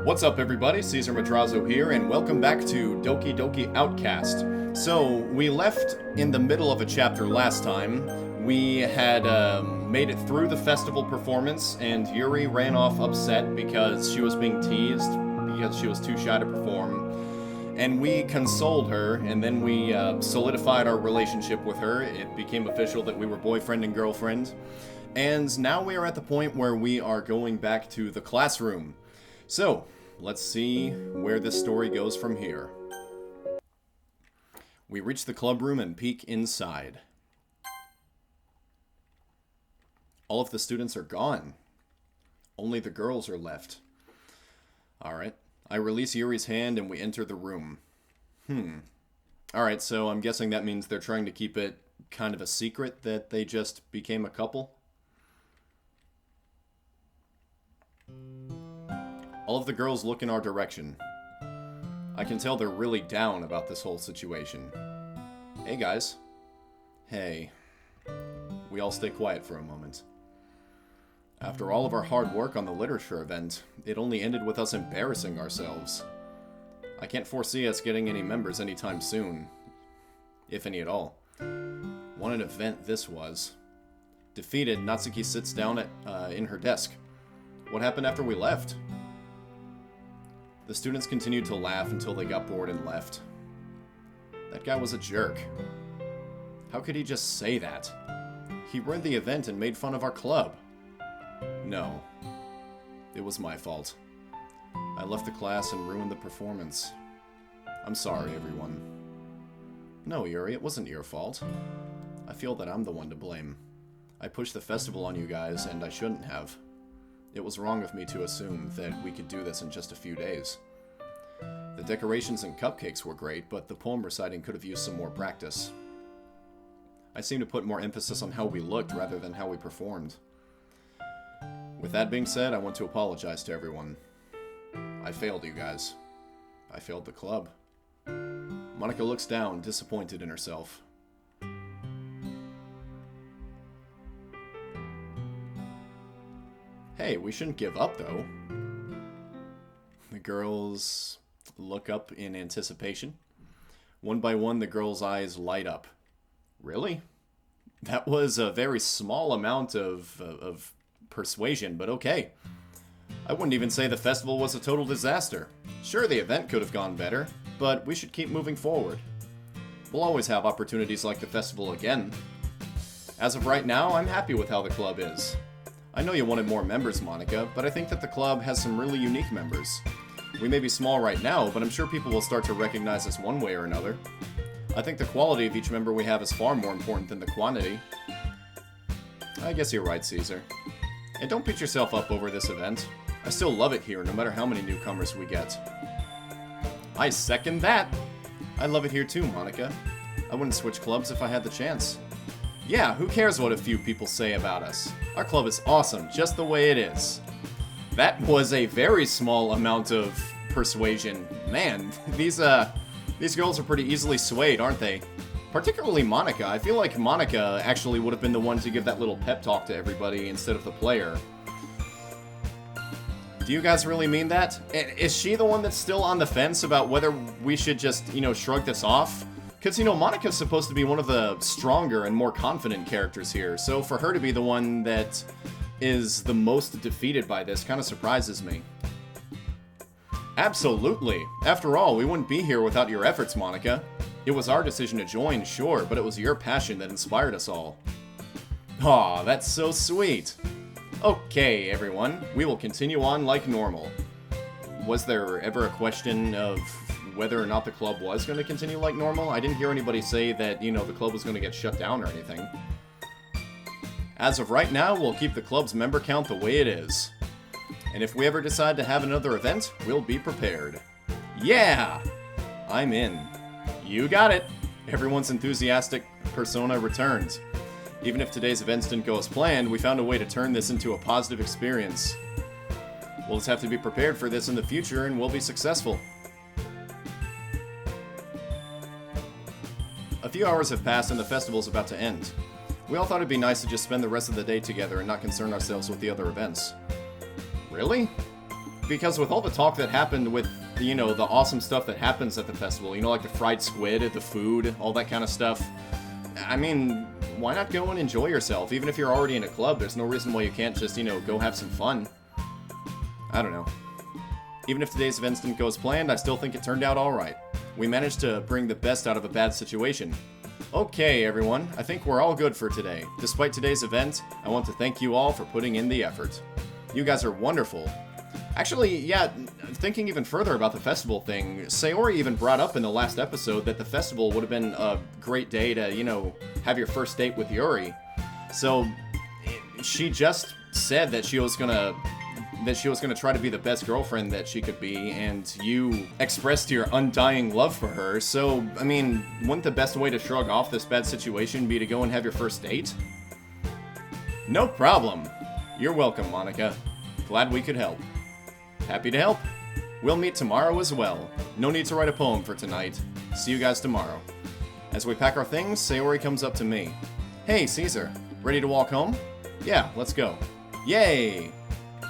What's up, everybody? Caesar Madrazo here, and welcome back to Doki Doki Outcast. So, we left in the middle of a chapter last time. We had made it through the festival performance, and Yuri ran off upset because she was being teased, because she was too shy to perform. And we consoled her, and then we solidified our relationship with her. It became official that we were boyfriend and girlfriend. And now we are at the point where we are going back to the classroom. So, let's see where this story goes from here. We reach the club room and peek inside. All of the students are gone. Only the girls are left. Alright. I release Yuri's hand and we enter the room. Alright, so I'm guessing that means they're trying to keep it kind of a secret that they just became a couple. All of the girls look in our direction. I can tell they're really down about this whole situation. Hey guys. Hey. We all stay quiet for a moment. After all of our hard work on the literature event, it only ended with us embarrassing ourselves. I can't foresee us getting any members anytime soon. If any at all. What an event this was. Defeated, Natsuki sits down in her desk. What happened after we left? The students continued to laugh until they got bored and left. That guy was a jerk. How could he just say that? He ruined the event and made fun of our club. No. It was my fault. I left the class and ruined the performance. I'm sorry, everyone. No, Yuri, it wasn't your fault. I feel that I'm the one to blame. I pushed the festival on you guys, and I shouldn't have. It was wrong of me to assume that we could do this in just a few days. The decorations and cupcakes were great, but the poem reciting could have used some more practice. I seem to put more emphasis on how we looked rather than how we performed. With that being said, I want to apologize to everyone. I failed you guys. I failed the club. Monika looks down, disappointed in herself. Hey, we shouldn't give up, though. The girls look up in anticipation. One by one, the girls' eyes light up. Really? That was a very small amount of persuasion, but okay. I wouldn't even say the festival was a total disaster. Sure, the event could have gone better, but we should keep moving forward. We'll always have opportunities like the festival again. As of right now, I'm happy with how the club is. I know you wanted more members, Monika, but I think that the club has some really unique members. We may be small right now, but I'm sure people will start to recognize us one way or another. I think the quality of each member we have is far more important than the quantity. I guess you're right, Caesar. And don't beat yourself up over this event. I still love it here, no matter how many newcomers we get. I second that! I love it here too, Monika. I wouldn't switch clubs if I had the chance. Yeah, who cares what a few people say about us? Our club is awesome, just the way it is. That was a very small amount of persuasion. Man, these girls are pretty easily swayed, aren't they? Particularly Monika. I feel like Monika actually would have been the one to give that little pep talk to everybody instead of the player. Do you guys really mean that? Is she the one that's still on the fence about whether we should just, shrug this off? Because, Monika's supposed to be one of the stronger and more confident characters here, so for her to be the one that is the most defeated by this kind of surprises me. Absolutely. After all, we wouldn't be here without your efforts, Monika. It was our decision to join, sure, but it was your passion that inspired us all. Aw, that's so sweet. Okay, everyone, we will continue on like normal. Was there ever a question of whether or not the club was going to continue like normal? I didn't hear anybody say that, the club was going to get shut down or anything. As of right now, we'll keep the club's member count the way it is. And if we ever decide to have another event, we'll be prepared. Yeah! I'm in. You got it! Everyone's enthusiastic persona returns. Even if today's events didn't go as planned, we found a way to turn this into a positive experience. We'll just have to be prepared for this in the future, and we'll be successful. A few hours have passed and the festival's about to end. We all thought it'd be nice to just spend the rest of the day together and not concern ourselves with the other events. Really? because with all the talk that happened with, you know, the awesome stuff that happens at the festival, you know, like the fried squid, the food, all that kind of stuff, I mean, why not go and enjoy yourself? Even if you're already in a club, there's no reason why you can't just, you know, go have some fun. I don't know. Even if today's events didn't go as planned, I still think it turned out alright. We managed to bring the best out of a bad situation. Okay, everyone, I think we're all good for today. Despite today's event, I want to thank you all for putting in the effort. You guys are wonderful. Actually, yeah, thinking even further about the festival thing, Sayori even brought up in the last episode that the festival would have been a great day to, you know, have your first date with Yuri. So, she just said that she was gonna try to be the best girlfriend that she could be, and you expressed your undying love for her, so, I mean, wouldn't the best way to shrug off this bad situation be to go and have your first date? No problem. You're welcome, Monica. Glad we could help. Happy to help. We'll meet tomorrow as well. No need to write a poem for tonight. See you guys tomorrow. As we pack our things, Sayori comes up to me. Hey, Caesar. Ready to walk home? Yeah, let's go. Yay!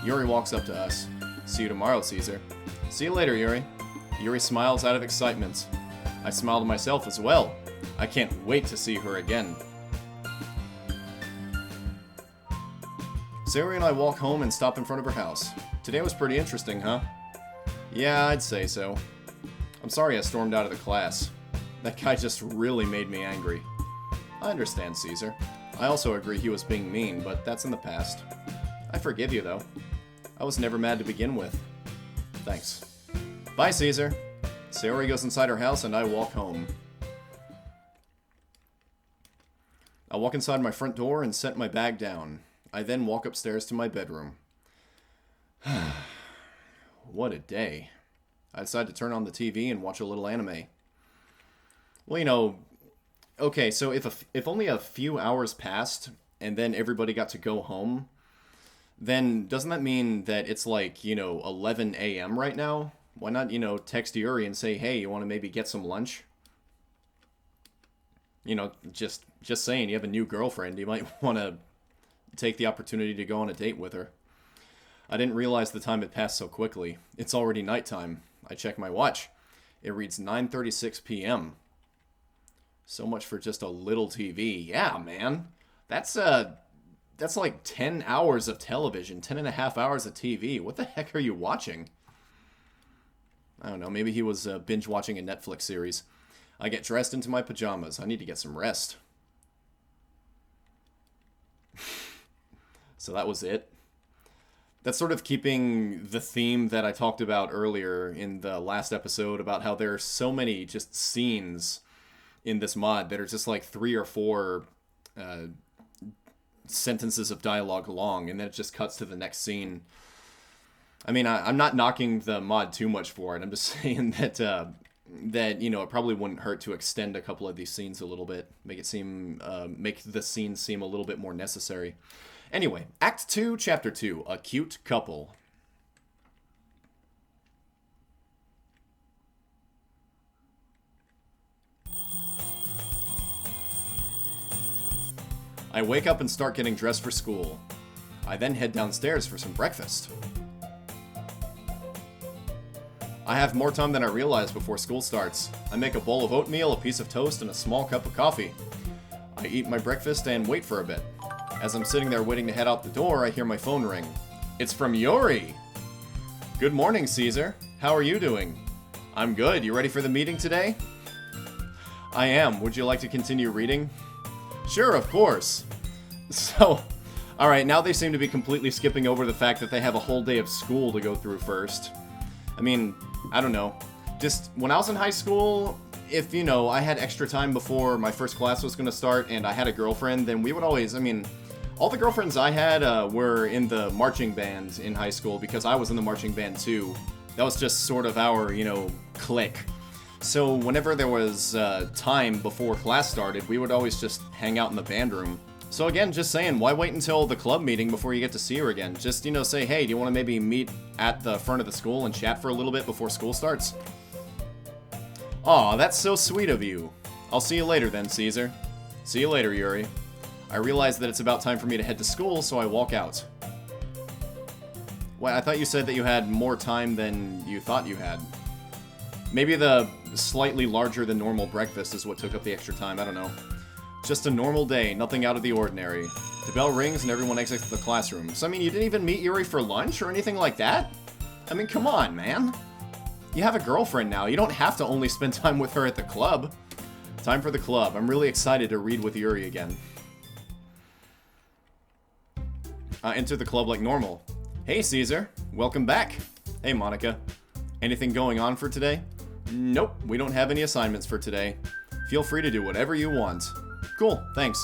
Yuri walks up to us. See you tomorrow, Caesar. See you later, Yuri. Yuri smiles out of excitement. I smile to myself as well. I can't wait to see her again. Sayori and I walk home and stop in front of her house. Today was pretty interesting, huh? Yeah, I'd say so. I'm sorry I stormed out of the class. That guy just really made me angry. I understand, Caesar. I also agree he was being mean, but that's in the past. I forgive you, though. I was never mad to begin with. Thanks. Bye, Caesar. Sayori goes inside her house and I walk home. I walk inside my front door and set my bag down. I then walk upstairs to my bedroom. What a day. I decide to turn on the TV and watch a little anime. Well, you know, okay, so if only a few hours passed and then everybody got to go home, then doesn't that mean that it's like, you know, 11 a.m. right now? Why not, you know, text Yuri and say, hey, you want to maybe get some lunch? You know, just saying, you have a new girlfriend, you might want to take the opportunity to go on a date with her. I didn't realize the time had passed so quickly. It's already nighttime. I check my watch. It reads 9:36 p.m. So much for just a little TV. Yeah, man. That's like 10 hours of television, 10 and a half hours of TV. What the heck are you watching? I don't know, maybe he was binge watching a Netflix series. I get dressed into my pajamas. I need to get some rest. So that was it. That's sort of keeping the theme that I talked about earlier in the last episode about how there are so many just scenes in this mod that are just like 3 or 4 sentences of dialogue long, and then it just cuts to the next scene. I mean, I'm not knocking the mod too much for it. I'm just saying that, that, you know, it probably wouldn't hurt to extend a couple of these scenes a little bit. Make the scene seem a little bit more necessary. Anyway, Act 2, Chapter 2, A Cute Couple. I wake up and start getting dressed for school. I then head downstairs for some breakfast. I have more time than I realize before school starts. I make a bowl of oatmeal, a piece of toast, and a small cup of coffee. I eat my breakfast and wait for a bit. As I'm sitting there waiting to head out the door, I hear my phone ring. It's from Yuri! Good morning, Caesar. How are you doing? I'm good. You ready for the meeting today? I am. Would you like to continue reading? Sure, of course. So, alright, now they seem to be completely skipping over the fact that they have a whole day of school to go through first. I mean, I don't know. Just, when I was in high school, if, you know, I had extra time before my first class was going to start and I had a girlfriend, then we would always, I mean, all the girlfriends I had were in the marching band in high school because I was in the marching band too. That was just sort of our, you know, clique. So whenever there was time before class started, we would always just hang out in the band room. So again, just saying, why wait until the club meeting before you get to see her again? Just, you know, say, hey, do you want to maybe meet at the front of the school and chat for a little bit before school starts? Aw, that's so sweet of you. I'll see you later then, Caesar. See you later, Yuri. I realize that it's about time for me to head to school, so I walk out. Well, I thought you said that you had more time than you thought you had. Maybe the slightly larger than normal breakfast is what took up the extra time, I don't know. Just a normal day, nothing out of the ordinary. The bell rings and everyone exits the classroom. So, I mean, you didn't even meet Yuri for lunch or anything like that? I mean, come on, man. You have a girlfriend now. You don't have to only spend time with her at the club. Time for the club. I'm really excited to read with Yuri again. Enter the club like normal. Hey, Caesar. Welcome back. Hey, Monica. Anything going on for today? Nope, we don't have any assignments for today. Feel free to do whatever you want. Cool, thanks.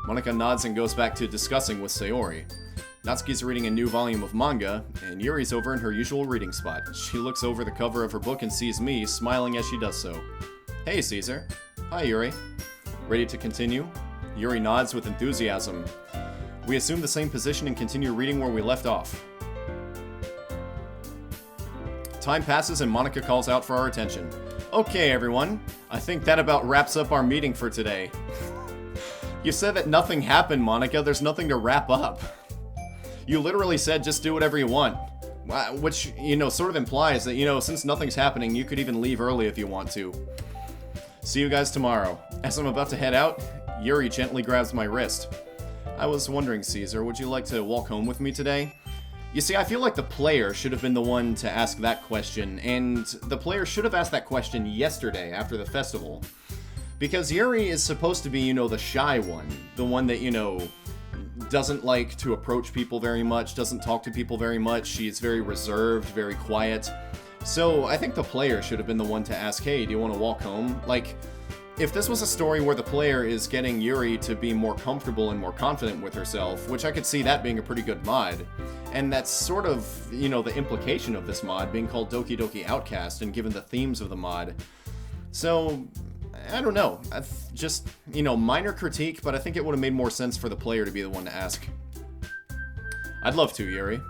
Monica nods and goes back to discussing with Sayori. Natsuki's reading a new volume of manga, and Yuri's over in her usual reading spot. She looks over the cover of her book and sees me, smiling as she does so. Hey, Caesar. Hi, Yuri. Ready to continue? Yuri nods with enthusiasm. We assume the same position and continue reading where we left off. Time passes and Monica calls out for our attention. Okay, everyone. I think that about wraps up our meeting for today. You said that nothing happened, Monica. There's nothing to wrap up. You literally said just do whatever you want. Which, sort of implies that, since nothing's happening, you could even leave early if you want to. See you guys tomorrow. As I'm about to head out, Yuri gently grabs my wrist. I was wondering, Caesar, would you like to walk home with me today? You see, I feel like the player should have been the one to ask that question, and the player should have asked that question yesterday after the festival. Because Yuri is supposed to be, the shy one. The one that, doesn't like to approach people very much, doesn't talk to people very much. She's very reserved, very quiet. So I think the player should have been the one to ask, hey, do you want to walk home? Like, if this was a story where the player is getting Yuri to be more comfortable and more confident with herself, which I could see that being a pretty good mod, and that's sort of, the implication of this mod being called Doki Doki Outcast and given the themes of the mod. So, I don't know. Just, minor critique, but I think it would have made more sense for the player to be the one to ask. I'd love to, Yuri.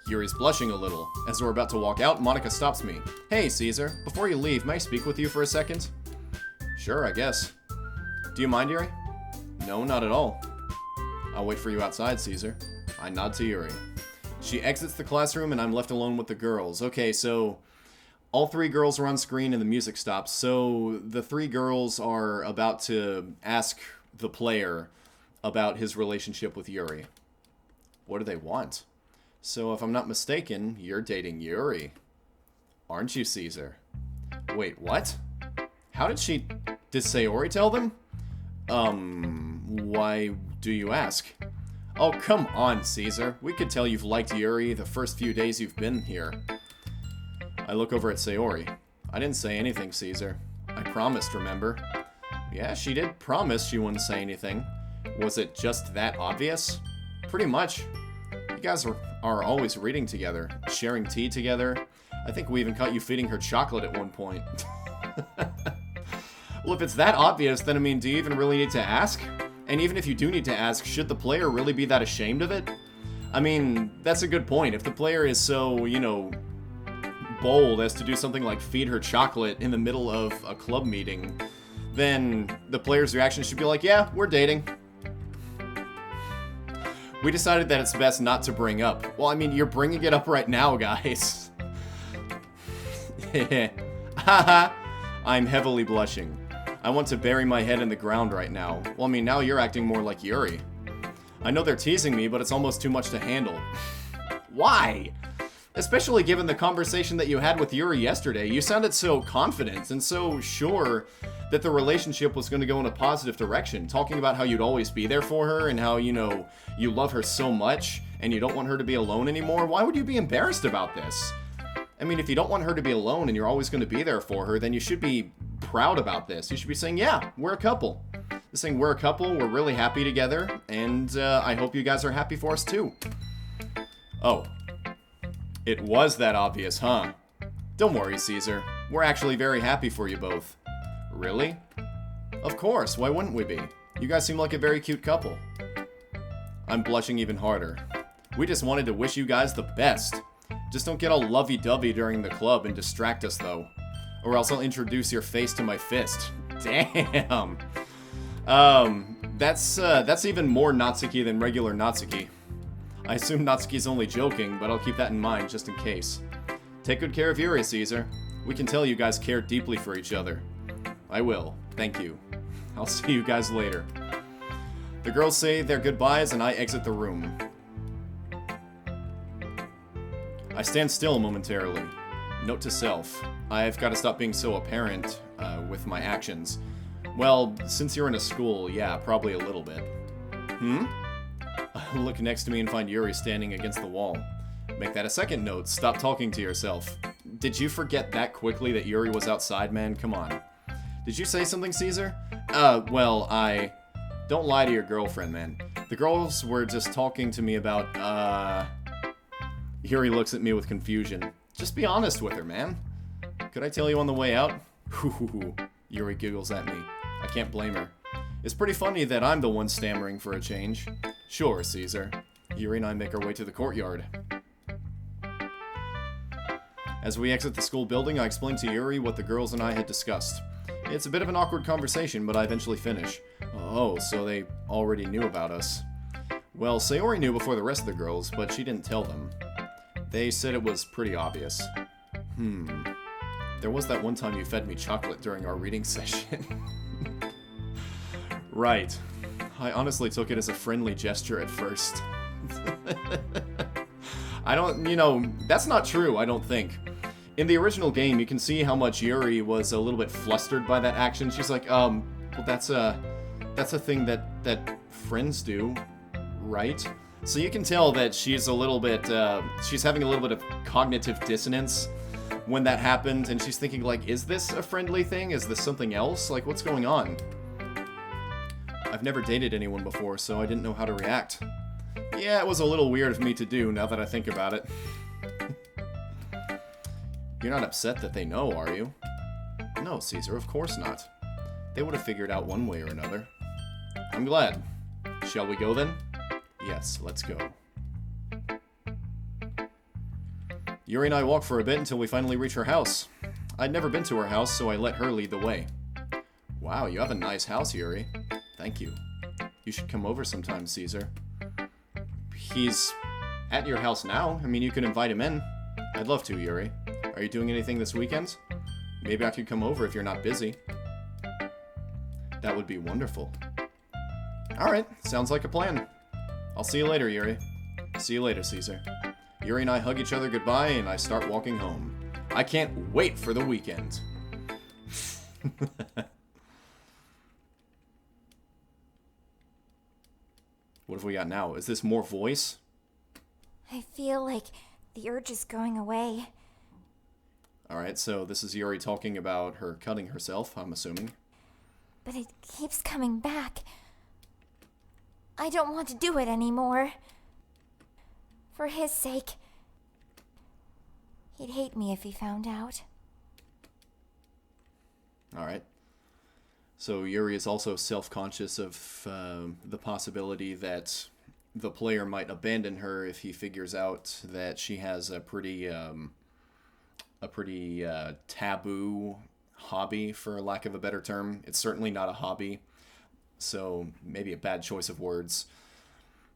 Yuri's blushing a little. As we're about to walk out, Monica stops me. Hey, Caesar. Before you leave, may I speak with you for a second? Sure, I guess. Do you mind, Yuri? No, not at all. I'll wait for you outside, Caesar. I nod to Yuri. She exits the classroom and I'm left alone with the girls. Okay, so all three girls are on screen and the music stops. So the three girls are about to ask the player about his relationship with Yuri. What do they want? So if I'm not mistaken, you're dating Yuri. Aren't you, Caesar? Wait, what? How did Sayori tell them? Why do you ask? Oh, come on, Caesar. We could tell you've liked Yuri the first few days you've been here. I look over at Sayori. I didn't say anything, Caesar. I promised, remember? Yeah, she did promise she wouldn't say anything. Was it just that obvious? Pretty much. You guys are always reading together, sharing tea together. I think we even caught you feeding her chocolate at one point. Well, if it's that obvious, then, do you even really need to ask? And even if you do need to ask, should the player really be that ashamed of it? That's a good point. If the player is so, bold as to do something like feed her chocolate in the middle of a club meeting, then the player's reaction should be like, yeah, we're dating. We decided that it's best not to bring up. Well, you're bringing it up right now, guys. Haha. I'm heavily blushing. I want to bury my head in the ground right now. Well, now you're acting more like Yuri. I know they're teasing me, but it's almost too much to handle. Why? Especially given the conversation that you had with Yuri yesterday. You sounded so confident and so sure that the relationship was going to go in a positive direction. Talking about how you'd always be there for her and how, you love her so much and you don't want her to be alone anymore. Why would you be embarrassed about this? If you don't want her to be alone and you're always going to be there for her, then you should be proud about this. You should be saying, yeah, we're a couple. Just saying we're a couple, we're really happy together, and I hope you guys are happy for us too. Oh. It was that obvious, huh? Don't worry, Caesar. We're actually very happy for you both. Really? Of course, why wouldn't we be? You guys seem like a very cute couple. I'm blushing even harder. We just wanted to wish you guys the best. Just don't get all lovey-dovey during the club and distract us, though. Or else I'll introduce your face to my fist. Damn. That's even more Natsuki than regular Natsuki. I assume Natsuki's only joking, but I'll keep that in mind just in case. Take good care of Yuri, Caesar. We can tell you guys care deeply for each other. I will. Thank you. I'll see you guys later. The girls say their goodbyes and I exit the room. I stand still momentarily. Note to self. I've got to stop being so apparent with my actions. Well, since you're in a school, yeah, probably a little bit. I look next to me and find Yuri standing against the wall. Make that a second note. Stop talking to yourself. Did you forget that quickly that Yuri was outside, man? Come on. Did you say something, Caesar? Well, I... Don't lie to your girlfriend, man. The girls were just talking to me about, Yuri looks at me with confusion. Just be honest with her, man. Could I tell you on the way out? Yuri giggles at me. I can't blame her. It's pretty funny that I'm the one stammering for a change. Sure, Caesar. Yuri and I make our way to the courtyard. As we exit the school building, I explain to Yuri what the girls and I had discussed. It's a bit of an awkward conversation, but I eventually finish. Oh, so they already knew about us. Well, Sayori knew before the rest of the girls, but she didn't tell them. They said it was pretty obvious. There was that one time you fed me chocolate during our reading session. Right. I honestly took it as a friendly gesture at first. That's not true, I don't think. In the original game, you can see how much Yuri was a little bit flustered by that action. She's like, well, that's a thing that friends do, right? So you can tell that she's a little bit, she's having a little bit of cognitive dissonance when that happened, and she's thinking, like, is this a friendly thing? Is this something else? Like, what's going on? I've never dated anyone before, so I didn't know how to react. Yeah, it was a little weird of me to do, now that I think about it. You're not upset that they know, are you? No, Caesar, of course not. They would have figured out one way or another. I'm glad. Shall we go then? Yes, let's go. Yuri and I walk for a bit until we finally reach her house. I'd never been to her house, so I let her lead the way. Wow, you have a nice house, Yuri. Thank you. You should come over sometime, Caesar. He's at your house now. I mean, you could invite him in. I'd love to, Yuri. Are you doing anything this weekend? Maybe I could come over if you're not busy. That would be wonderful. Alright, sounds like a plan. I'll see you later, Yuri. See you later, Caesar. Yuri and I hug each other goodbye, and I start walking home. I can't wait for the weekend. What have we got now? Is this more voice? I feel like the urge is going away. Alright, so this is Yuri talking about her cutting herself, I'm assuming. But it keeps coming back. I don't want to do it anymore. For his sake. He'd hate me if he found out. Alright. So Yuri is also self-conscious of the possibility that the player might abandon her if he figures out that she has a pretty taboo hobby, for lack of a better term. It's certainly not a hobby, so maybe a bad choice of words,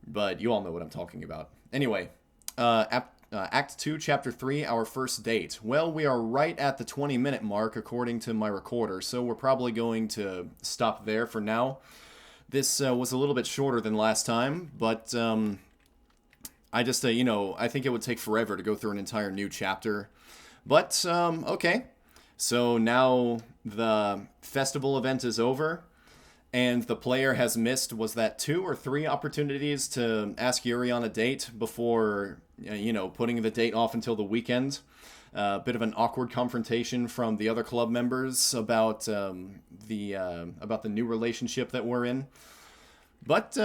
but you all know what I'm talking about. Anyway, Act 2, Chapter 3, Our First Date. Well, we are right at the 20-minute mark according to my recorder, so we're probably going to stop there for now. This was a little bit shorter than last time, but I just, I think it would take forever to go through an entire new chapter. But, okay. So now the festival event is over, and the player has missed, was that 2 or 3 opportunities to ask Yuri on a date before, putting the date off until the weekend. A bit of an awkward confrontation from the other club members about the new relationship that we're in. But,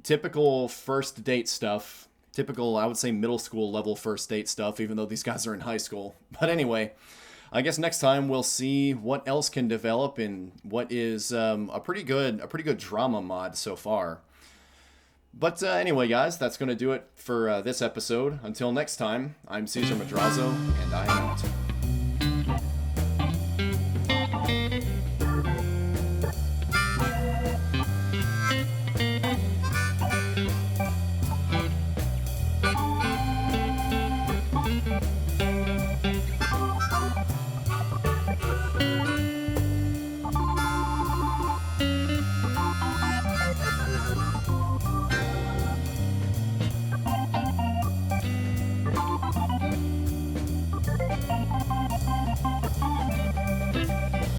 typical first date stuff. Typical, I would say, middle school level first date stuff, even though these guys are in high school. But anyway, I guess next time we'll see what else can develop in what is a pretty good drama mod so far. But anyway, guys, that's going to do it for this episode. Until next time, I'm Cesar Madrazo, and I am out.